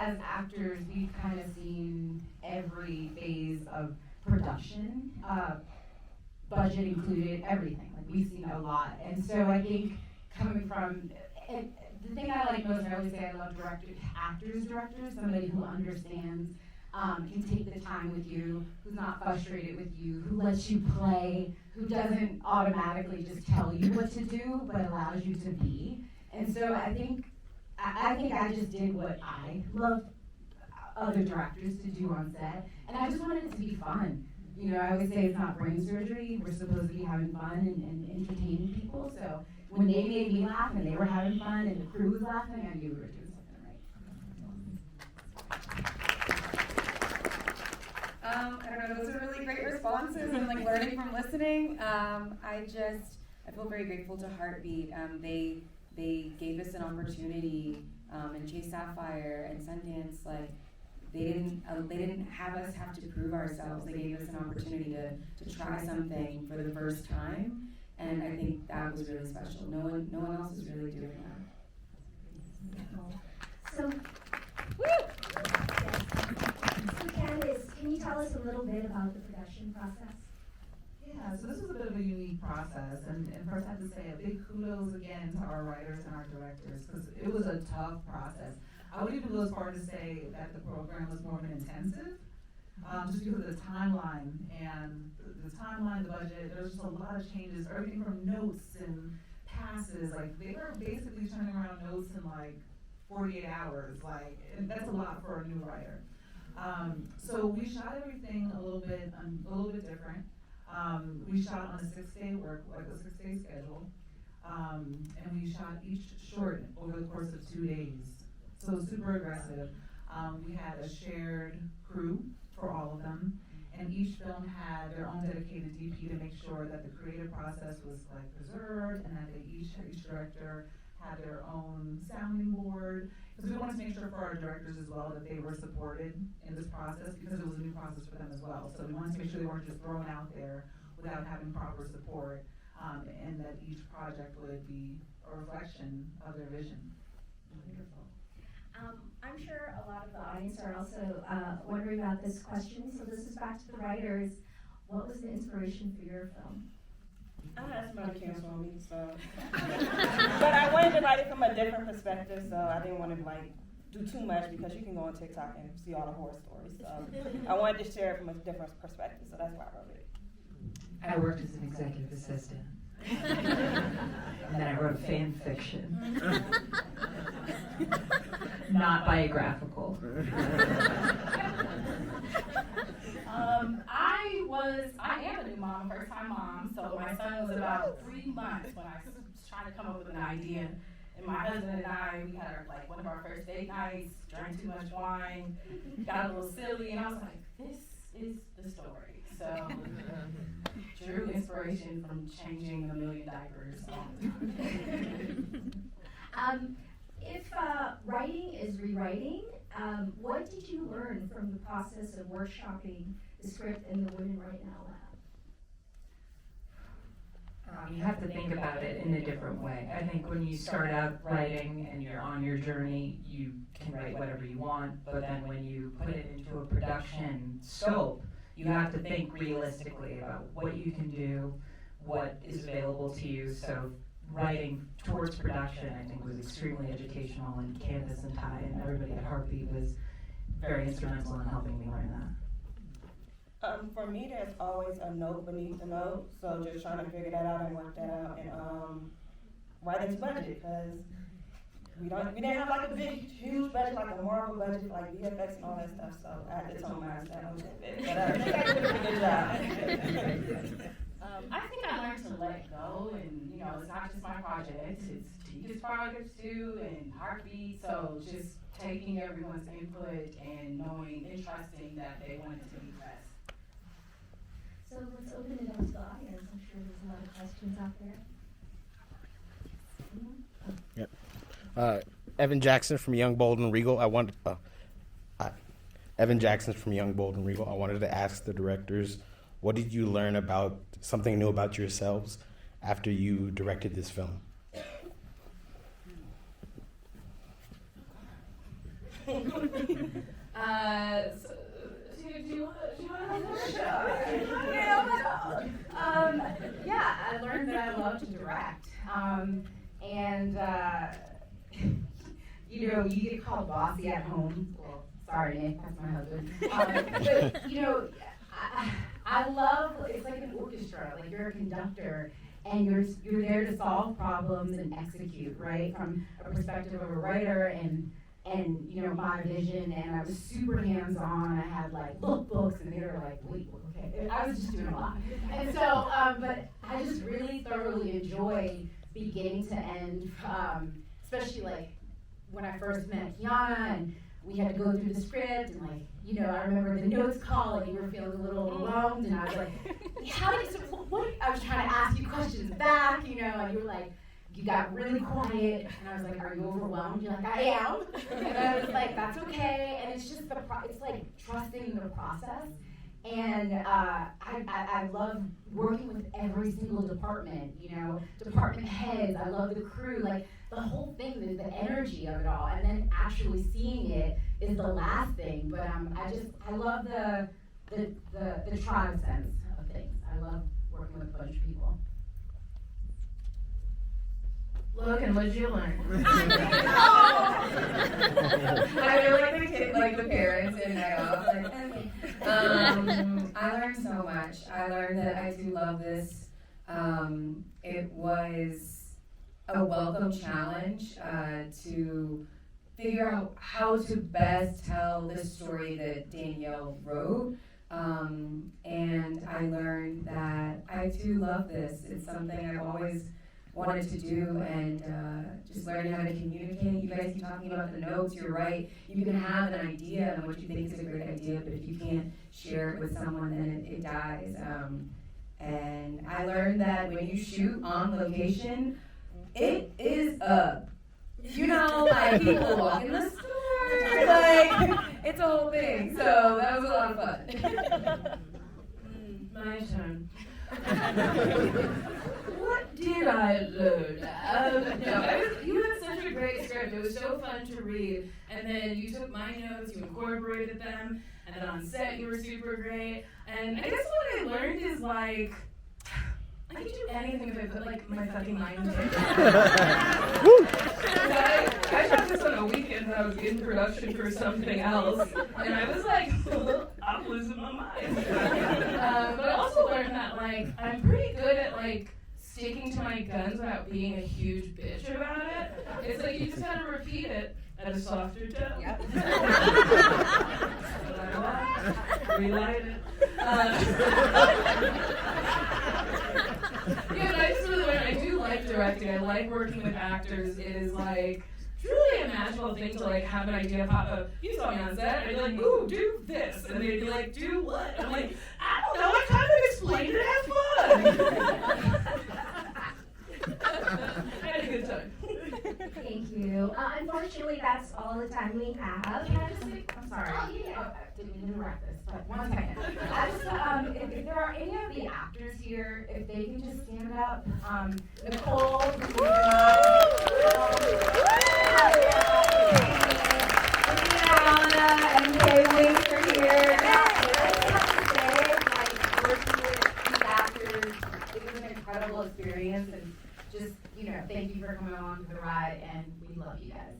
as actors, we've kind of seen every phase of production, budget included, everything. Like, we've seen a lot. And so I think coming from, the thing I like most, I always say I love directors, somebody who understands, can take the time with you, who's not frustrated with you, who lets you play, who doesn't automatically just tell you what to do, but allows you to be. And so I think I just did what I love other directors to do on set, and I just wanted it to be fun. You know, I always say it's not brain surgery. We're supposed to be having fun and entertaining people. So when they made me laugh and they were having fun and the crew was laughing, I knew we were doing something right. I don't know, those are really great responses and like learning from listening. I feel very grateful to Heartbeat. They gave us an opportunity in Chase Sapphire and Sundance. Like, they didn't have us have to prove ourselves. They gave us an opportunity to try something for the first time, and I think that was really special. No one else is really doing that. So, woo! Yes. So Candace, can you tell us a little bit about the production process? Yeah, so this was a bit of a unique process, and first I have to say a big kudos again to our writers and our directors, because it was a tough process. I would even go as far to say that the program was more of an intensive, just because of the timeline and the timeline, the budget. There was just a lot of changes, everything from notes and passes. Like, they were basically turning around notes in like 48 hours. Like, and that's a lot for a new writer. So we shot everything a little bit different. We shot on a 6-day schedule, and we shot each short over the course of 2 days. So super aggressive. We had a shared crew for all of them, and each film had their own dedicated DP to make sure that the creative process was like preserved, and that each director had their own sounding board. Because we wanted to make sure for our directors as well that they were supported in this process, because it was a new process for them as well. So we wanted to make sure they weren't just thrown out there without having proper support, and that each project would be a reflection of their vision. Wonderful. I'm sure a lot of the audience are also wondering about this question. So this is back to the writers. What was the inspiration for your film? I had somebody cancel on me, so. But I wanted to write it from a different perspective, so I didn't want to like do too much, because you can go on TikTok and see all the horror stories. So I wanted to share it from a different perspective, so that's why I wrote it. I worked as an executive assistant. And then I wrote fan fiction. Not biographical. I am a new mom, first time mom, so my son was about 3 months when I was trying to come up with an idea. And my husband and I, we had one of our first date nights, drank too much wine, got a little silly, and I was like, this is the story. So, drew inspiration from changing a million diapers all the time. If writing is rewriting, what did you learn from the process of workshopping the script in the Women Right Now lab? You have to think about it in a different way. I think when you start out writing and you're on your journey, you can write whatever you want, but then when you put it into a production scope, you have to think realistically about what you can do, what is available to you. So writing towards production, I think, was extremely educational, and Candace and Ty and everybody at Heartbeat was very instrumental in helping me learn that. For me, there's always a note beneath the note, so just trying to figure that out and work that out, and writing's budget, because we didn't have like a big, huge budget, like a Marvel budget, like VFX and all that stuff, so I had to tone myself a little bit, but I think I did a pretty good job. I think I learned to let go, and it's not just my project, it's Tika's projects too, and Heartbeat, so just taking everyone's input and knowing and trusting that they want it to be best. So let's open it up to the audience. I'm sure there's a lot of questions out there. Yep. Evan Jackson from Young, Bold, and Regal. Evan Jackson from Young, Bold, and Regal. I wanted to ask the directors, what did you learn about something new about yourselves after you directed this film? So, do you want to Yeah, I learned that I love to direct. And you know, you get called bossy at home. Well, sorry, Nick, that's my husband. But you know, I love, it's like an orchestra. Like you're a conductor, and you're there to solve problems and execute, right? From a perspective of a writer and you know, my vision, and I was super hands-on. I had like lookbooks, and they were like, wait, okay. I was just doing a lot. And so, but I just really thoroughly enjoy beginning to end, especially like when I first met Kiana, and we had to go through the script, and like, you know, I remember the notes call, and you were feeling a little overwhelmed, and I was like, I was trying to ask you questions back, you know, and you were like, you got really quiet, and I was like, are you overwhelmed? You're like, I am. And I was like, that's okay. And it's just it's like trusting the process. And I love working with every single department, you know, department heads. I love the crew, like the whole thing, the energy of it all. And then actually seeing it is the last thing. But I love the tribe sense of things. I love working with a bunch of people. Logan, what did you learn? I feel like the kid, like the parents in that off. I learned so much. I learned that I do love this. It was a welcome challenge to figure out how to best tell the story that Danielle wrote. And I learned that I do love this. It's something I've always wanted to do, and just learning how to communicate. You guys keep talking about the notes. You're right. You can have an idea and what you think is a great idea, but if you can't share it with someone, then it dies. And I learned that when you shoot on location, it is you know, like people walk in the store, like it's a whole thing. So that was a lot of fun. My turn. What did I learn? You had such a great script. It was so fun to read. And then you took my notes, you incorporated them, and then on set you were super great. And I guess what I learned is like, I can do anything if I put like my fucking mind to it. I shot this on a weekend when I was in production for something else, and I was like, I'm losing my mind. But I also learned that like I'm pretty good at like sticking to my guns without being a huge bitch about it. It's like you just gotta repeat it at a softer tone. Yep. Relight it. Yeah, but I just really learned, I do like directing, I like working with actors. It is like truly a magical thing to like have an idea pop up. You saw me on set, and you're like, ooh, do this. And they'd be like, do what? And I'm like, I don't know, I kind of explained it, have fun. I had a good time. Thank you. Unfortunately, that's all the time we have. Can I just say, I'm sorry. Oh, yeah. I didn't mean to interrupt this, but 1 second. I just, if there are any of the actors here, if they can just stand up. Nicole, and Kay Wings are here. Working with these actors, it was an incredible experience, and just, you know, thank you for coming along for the ride, and we love you guys.